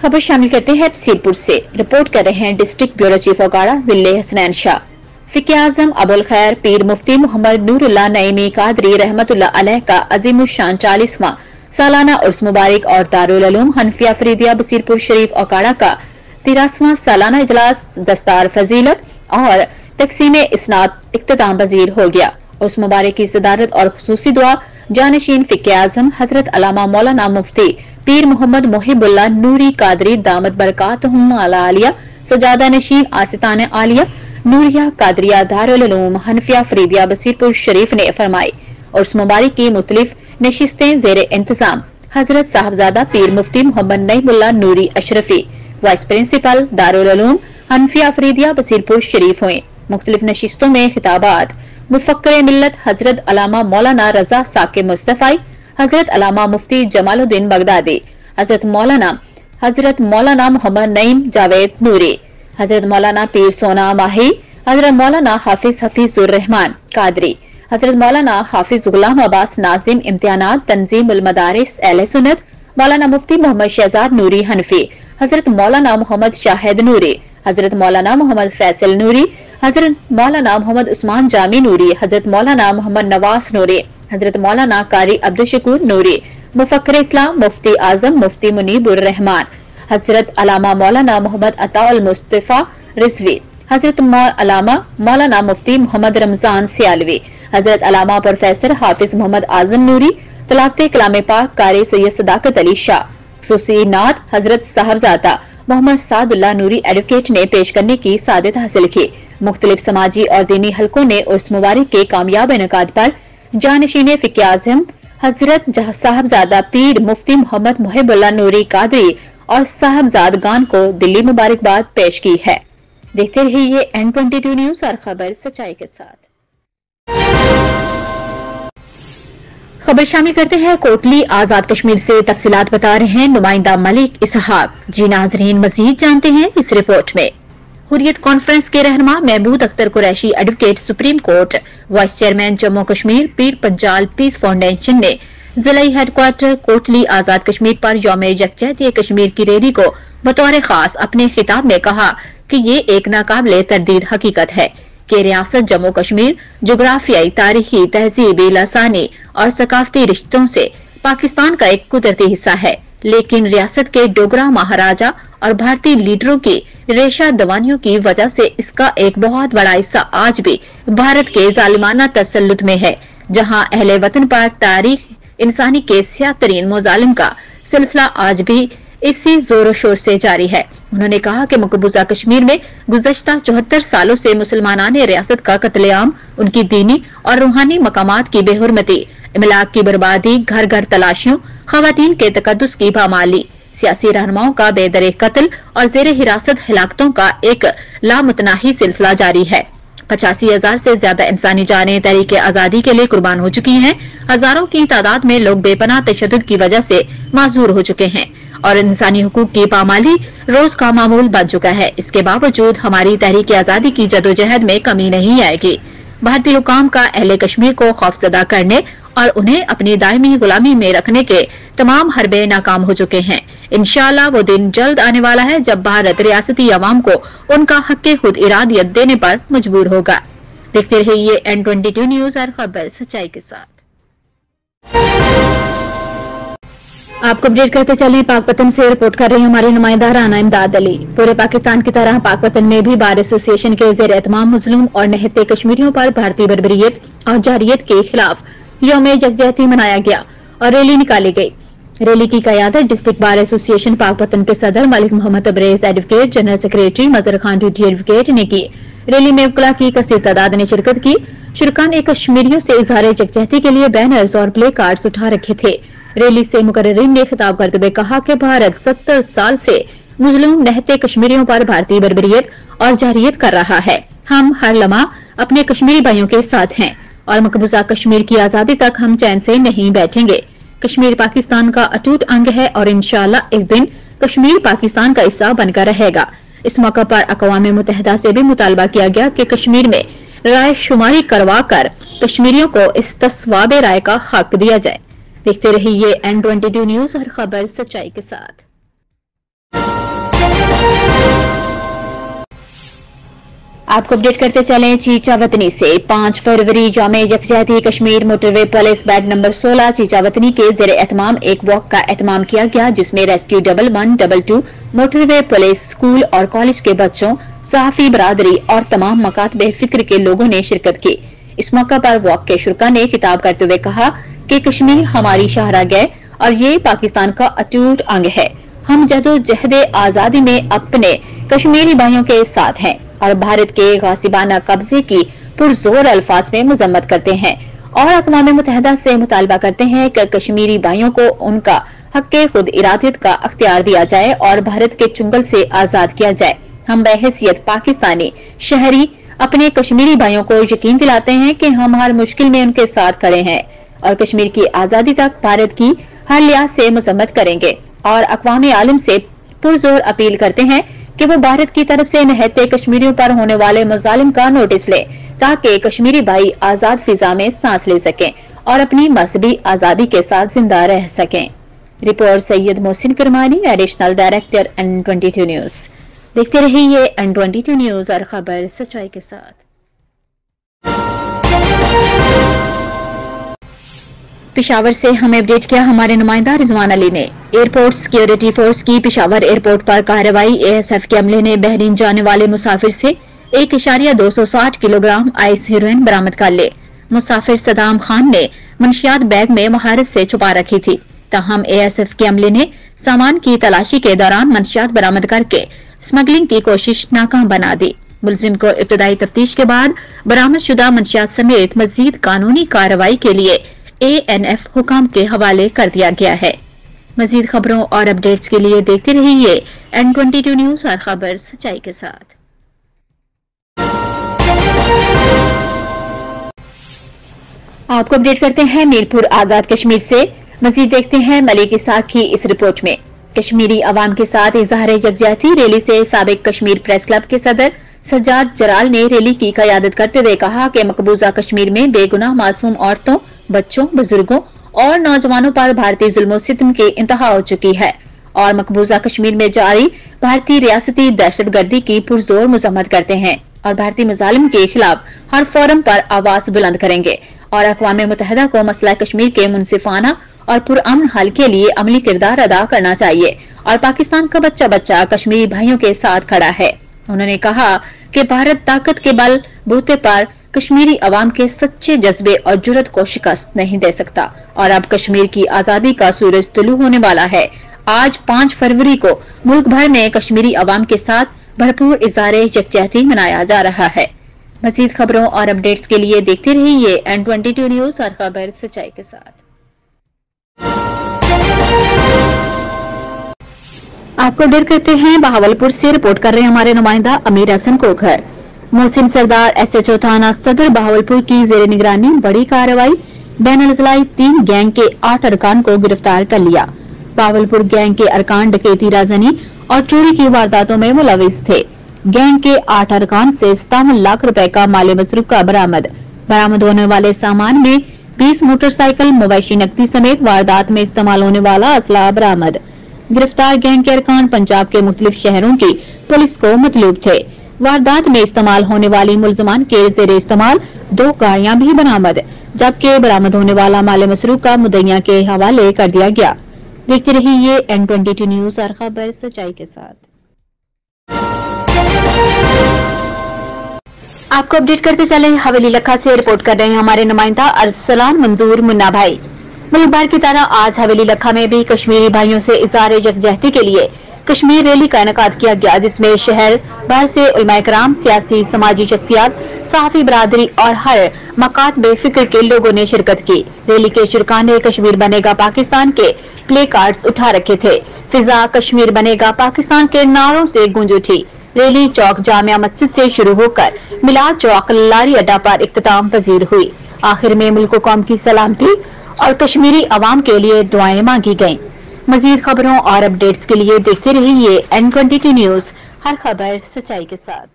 खबर शामिल करते हैं बसीरपुर से। रिपोर्ट कर रहे हैं डिस्ट्रिक्ट ब्यूरो चीफ ओकाड़ा जिले हसनैन शाह। फिक्र आजम अबुल खैर पीर मुफ्ती मोहम्मद नूरुल्लाह नईमी कादरी रहमतुल्लाह अलैह का अजीमुशान 40वां सालाना उर्स मुबारक और दारुल उलूम हनफिया फरीदिया बसीरपुर शरीफ ओकाड़ा का 83वां सालाना इजलास दस्तार फजीलत और तकसीम इसनाद इख्तिताम पजीर हो गया। उर्स मुबारक की सदारत और खुसूसी दुआ जानशीन फिक्र आजम हजरत अल्लामा मौलाना मुफ्ती पीर मोहम्मद मोहिबुल्लाह नूरी कादरी दामत बरकातहुम अला आलिया सजादा नशीन आसितान आलिया नूरिया कादरिया दारुल उलूम हनफिया फरीदिया बसीरपुर शरीफ ने फरमाई। उर्स मुबारक की मुख्तलिफ नशिस्तें जेर इंतजाम हजरत साहबजादा पीर मुफ्ती मोहम्मद नईमुल्लाह नूरी अशरफी वाइस प्रिंसिपल दारुल उलूम हनफिया फरीदिया बसीरपुर शरीफ हुए। मुख्तलिफ नशिस्तों में खिताबात मुफक्कर मिल्लत हजरत अल्लामा मौलाना रजा साकिब मुस्तफाई, हजरत अल्लामा मुफ्ती जमालुद्दीन बगदादी, हजरत मौलाना मोहम्मद नईम जावेद नूरी, हजरत मौलाना पीर सोना माही, हजरत मौलाना हाफिज हफीजुर रहमान कादरी, हजरत मौलाना हाफिज गुलाम अब्बास नाजिम इम्तिहानात तंजीम उल मदारिस अहले सुन्नत, मौलाना मुफ्ती मोहम्मद शहजाद नूरी हनफी, हजरत मौलाना मोहम्मद शाहिद नूरी, हजरत मौलाना मोहम्मद फैसल नूरी, हजरत मौलाना मोहम्मद उस्मान जामी नूरी, हजरत मौलाना मोहम्मद नवास नूरी, हजरत मौलाना कारी अब्दुल शकूर नूरी, मुफक्कर इस्लाम मुफ्ती आजम मुफ्ती मुनीबुर रहमान, हजरत अल्लामा मौलाना मोहम्मद अताउल मुस्तफा रिजवी, हजरत अल्लामा मौलाना मुफ्ती मोहम्मद रमजान सियालवी, हजरत अल्लामा प्रोफेसर हाफिज मोहम्मद आजम नूरी, तलावते कलाम पाक कारी सैयद सदाकत अली शाह, खुसूसी नात हजरत साहबजादा मोहम्मद सादुल्लाह नूरी एडवोकेट ने पेश करने की सादत हासिल की। मुख्तलिफ समाजी और दीनी हलकों ने उर्स मुबारक के कामयाब इनेकाद पर जानशीन फिक्र आजम हजरत साहबजादा पीर मुफ्ती मोहम्मद मोहिबुल्लाह नूरी कादरी और साहबजादगान को दिल्ली मुबारकबाद पेश की है। देखते रहिए N22 न्यूज और खबर सच्चाई के साथ। खबर शामिल करते हैं कोटली आजाद कश्मीर से। तफसीलात बता रहे हैं नुमाइंदा मलिक इसहाक। जी नाजरीन, मजीद जानते हैं इस रिपोर्ट में। हुर्रियत कॉन्फ्रेंस के रहनुमा Mahmood Akhtar Qureshi advocate supreme court vice chairman Jammu Kashmir Pir Panjal peace foundation ने जिला हेडक्वार्टर कोटली आजाद कश्मीर पर यौम यकजहती कश्मीर की रैली को बतौर खास अपने खिताब में कहा कि ये एक नाकाबिले तरदीद हकीकत है कि रियासत जम्मू कश्मीर जोग्राफियाई, तारीखी, तहजीबी, लसानी और सकाफती रिश्तों से पाकिस्तान का एक कुदरती हिस्सा है, लेकिन रियासत के डोगरा महाराजा और भारतीय लीडरों की रेशा दवानियों की वजह से इसका एक बहुत बड़ा हिस्सा आज भी भारत के जालिमाना तसल्लुत में है, जहां अहले वतन पर तारीख इंसानी के स्यातरीन मुजालिम का सिलसिला आज भी इसी जोरों शोर से जारी है। उन्होंने कहा कि मकबूजा कश्मीर में गुज़श्ता 74 सालों से मुसलमानान रियासत का कत्लेआम, उनकी दीनी और रूहानी मकामात की बेहुरमती, इमलाक की बर्बादी, घर घर तलाशियों, खवातीन के तकद्दुस की पामाली, सियासी रहनुमाओं का बेदरे कत्ल और जेर हिरासत हिलाकतों का एक लामुतनाही सिलसिला जारी है। 85,000 से ज्यादा इंसानी जानें तहरीक आजादी के लिए कुर्बान हो चुकी हैं। हजारों की तादाद में लोग बेपनाह तशद्दुद की वजह से माजूर हो चुके हैं और इंसानी हुकूक की पामाली रोज का मामूल बन चुका है। इसके बावजूद हमारी तहरीक आजादी की जदोजहद में कमी नहीं आएगी। भारतीय हुकाम का अहले कश्मीर को खौफजदा करने और उन्हें अपनी दायमी गुलामी में रखने के तमाम हरबे नाकाम हो चुके हैं। इंशाअल्लाह वो दिन जल्द आने वाला है जब भारत रियासती अवाम को उनका हक खुद इरादियत देने पर मजबूर होगा। देखते रहिए N22 न्यूज और खबर सच्चाई के साथ। आपको अपडेट करते चले पाकपतन से रिपोर्ट कर रही हमारे नुमाइंदा राना इमदाद अली। पूरे पाकिस्तान की तरह पाकपतन में भी बार एसोसिएशन के जेर एहतमाम मुस्लिम और निहत्ते कश्मीरियों पर भारतीय बर्बरियत और जारियत के खिलाफ यौम यकजहती मनाया गया और रैली निकाली गई। रैली की क़यादत डिस्ट्रिक्ट बार एसोसिएशन पाकपतन के सदर Malik Muhammad Tabrez advocate, general secretary Mazhar Khan ड्यूटी एडवोकेट ने की। रैली में वकला की कसीर तादाद ने शिरकत की। शुरका ने कश्मीरियों से इजहार यकजहती के लिए बैनर्स और प्ले कार्ड्स उठा रखे थे। रैली से मुकर्रिरीन ने खिताब करते हुए कहा कि भारत 70 साल से मुस्लिम निहत्ते कश्मीरियों पर भारतीय बर्बरियत और जारियत कर रहा है। हम हर लम्हा अपने कश्मीरी भाइयों के साथ हैं और मकबूजा कश्मीर की आजादी तक हम चैन से नहीं बैठेंगे। कश्मीर पाकिस्तान का अटूट अंग है और इंशाअल्लाह एक दिन कश्मीर पाकिस्तान का हिस्सा बनकर रहेगा। इस मौका पर अक़वाम मुत्तहिदा से भी मुतालबा किया गया कि कश्मीर में राय शुमारी करवा कर कश्मीरियों को इस तस्वाब राय का हक दिया जाए। देखते रहिए N22 न्यूज और खबर सच्चाई के साथ। آپ کو اپڈیٹ کرتے چلیں چیچا وطنی سے 5 فروری جامع یکجہتی کشمیر موٹر وے پولیس بیڈ نمبر 16 چیچا وطنی کے زیر اہتمام ایک واک کا اہتمام کیا گیا، جس میں ریسکیو 1122 موٹر وے پولیس اسکول اور کالج کے بچوں، صحافی برادری اور تمام مکاتب فکر کے لوگوں نے شرکت کی۔ اس موقع پر واک کے شرکا نے خطاب کرتے ہوئے کہا کہ کشمیر ہماری شاہراہ ہے اور یہ پاکستان کا اٹوٹ انگ ہے۔ ہم جدوجہد آزادی میں اپنے کشمیری بھائیوں کے ساتھ ہیں اور بھارت کے غاصبانہ قبضے کی پرزور الفاظ میں مذمت کرتے ہیں اور اقوام متحدہ سے مطالبہ کرتے ہیں کہ کشمیری بھائیوں کو ان کا حق خود ارادیت کا اختیار دیا جائے اور بھارت کے چنگل سے آزاد کیا جائے۔ ہم بحیثیت پاکستانی شہری اپنے کشمیری بھائیوں کو یقین دلاتے ہیں کہ ہم ہر مشکل میں ان کے ساتھ کھڑے ہیں اور کشمیر کی آزادی تک بھارت کی ہر لحاظ سے مذمت کریں گے اور اقوام عالم سے پرزور اپیل کرتے ہیں کہ وہ بھارت کی طرف سے نہتے کشمیریوں پر ہونے والے مظالم کا نوٹس لے تاکہ کشمیری بھائی آزاد فضا میں سانس لے سکیں اور اپنی مذہبی آزادی کے ساتھ زندہ رہ سکیں۔ Report Syed Mohsin Kirmani, additional director N22 news. دیکھتے رہیے N22 نیوز اور خبر سچائی کے ساتھ۔ پشاور سے ہمیں اپڈیٹ کیا ہمارے نمائندہ رضوان علی نے۔ ایئرپورٹ سیکیورٹی فورس کی پشاور ایئرپورٹ پر کارروائی۔ ASF کے عملے نے بحرین جانے والے مسافر سے 1.260 کلو گرام آئس ہیروئن برآمد کر لے۔ مسافر صدام خان نے منشیات بیگ میں مہارت سے چھپا رکھی تھی، تاہم ASF کے عملے نے سامان کی تلاشی کے دوران منشیات برآمد کر کے اسمگلنگ کی کوشش ناکام بنا دی۔ ملزم کو ابتدائی تفتیش کے بعد برآمد شدہ منشیات سمیت مزید قانونی کارروائی کے لیے ANF حکام کے حوالے کر دیا گیا ہے۔ مزید خبروں اور اپڈیٹس کے لیے دیکھتے رہیے N22 نیوز اور خبر سچائی کے ساتھ۔ آپ کو اپڈیٹ کرتے ہیں میرپور آزاد کشمیر سے۔ مزید دیکھتے ہیں ملک اسحاق کی اس رپورٹ میں۔ کشمیری عوام کے ساتھ اظہار یکجہتی ریلی سے سابق کشمیر پریس کلب کے صدر سجاد جرال نے ریلی کی قیادت کرتے ہوئے کہا کہ مقبوضہ کشمیر میں بے گناہ معصوم عورتوں، بچوں، بزرگوں اور نوجوانوں پر بھارتی ظلم و ستم کی انتہا ہو چکی ہے اور مقبوضہ کشمیر میں جاری بھارتی ریاستی دہشت گردی کی پرزور مذمت کرتے ہیں اور بھارتی مظالم کے خلاف ہر فورم پر آواز بلند کریں گے اور اقوام متحدہ کو مسئلہ کشمیر کے منصفانہ اور پرامن حل کے لیے عملی کردار ادا کرنا چاہیے اور پاکستان کا بچہ بچہ کشمیری بھائیوں کے ساتھ کھڑا ہے۔ انہوں نے کہا کہ بھارت طاقت کے بل بوتے پر کشمیری عوام کے سچے جذبے اور جرات کو شکست نہیں دے سکتا اور اب کشمیر کی آزادی کا سورج طلوع ہونے والا ہے۔ آج 5 فروری کو ملک بھر میں کشمیری عوام کے ساتھ بھرپور اظہار یکجہتی منایا جا رہا ہے۔ مزید خبروں اور اپڈیٹس کے لیے دیکھتے رہیے N22 نیوز اور خبر سچائی کے ساتھ۔ آپ کو اپڈیٹ کرتے ہیں بہاولپور سے رپورٹ کر رہے ہیں ہمارے نمائندہ امیر حسن کوکھر۔ محسن سردار SHO تھانہ صدر بہاولپور کی زیر نگرانی بڑی کارروائی، بین الاضلاعی 3 گینگ کے 8 ارکان کو گرفتار کر لیا۔ بہاولپور گینگ کے ارکان ڈکیتی، رازنی اور چوری کی وارداتوں میں ملوث تھے۔ گینگ کے 8 ارکان سے 57 لاکھ روپے کا مال مسروقہ برآمد ہونے والے سامان میں 20 موٹر سائیکل، مویشی نقدی سمیت واردات میں استعمال ہونے والا اسلحہ برآمد۔ گرفتار گینگ کے ارکان پنجاب کے مختلف شہروں کی پولیس کو مطلوب تھے۔ واردات میں استعمال ہونے والی ملزمان کے زیر استعمال 2 گاڑیاں بھی برآمد، جبکہ برآمد ہونے والا مال مسروقہ مدعیہ کے حوالے کر دیا گیا۔ دیکھتے رہیے N22 نیوز اور خبر سچائی کے ساتھ۔ آپ کو اپڈیٹ کرتے چلیں حویلی لکھا سے رپورٹ کر رہے ہیں ہمارے نمائندہ ارسلان منظور منا بھائی۔ ملک بھر کی طرح آج حویلی لکھا میں بھی کشمیری بھائیوں سے اظہار یکجہتی کے لیے کشمیر ریلی کا انعقاد کیا گیا، جس میں شہر بھر سے علماء کرام، سیاسی سماجی شخصیات، صحافی برادری اور ہر مکاتب فکر کے لوگوں نے شرکت کی۔ ریلی کے شرکاء نے کشمیر بنے گا پاکستان کے پلے کارڈز اٹھا رکھے تھے۔ فضا کشمیر بنے گا پاکستان کے نعروں سے گونج اٹھی۔ ریلی چوک جامعہ مسجد سے شروع ہو کر میلاد چوک لاری اڈا پر اختتام پذیر ہوئی۔ آخر میں ملک و قوم کی سلامتی اور کشمیری عوام کے لیے دعائیں مانگی گئیں۔ مزید خبروں اور اپڈیٹس کے لیے دیکھتے رہیے N22 نیوز، ہر خبر سچائی کے ساتھ۔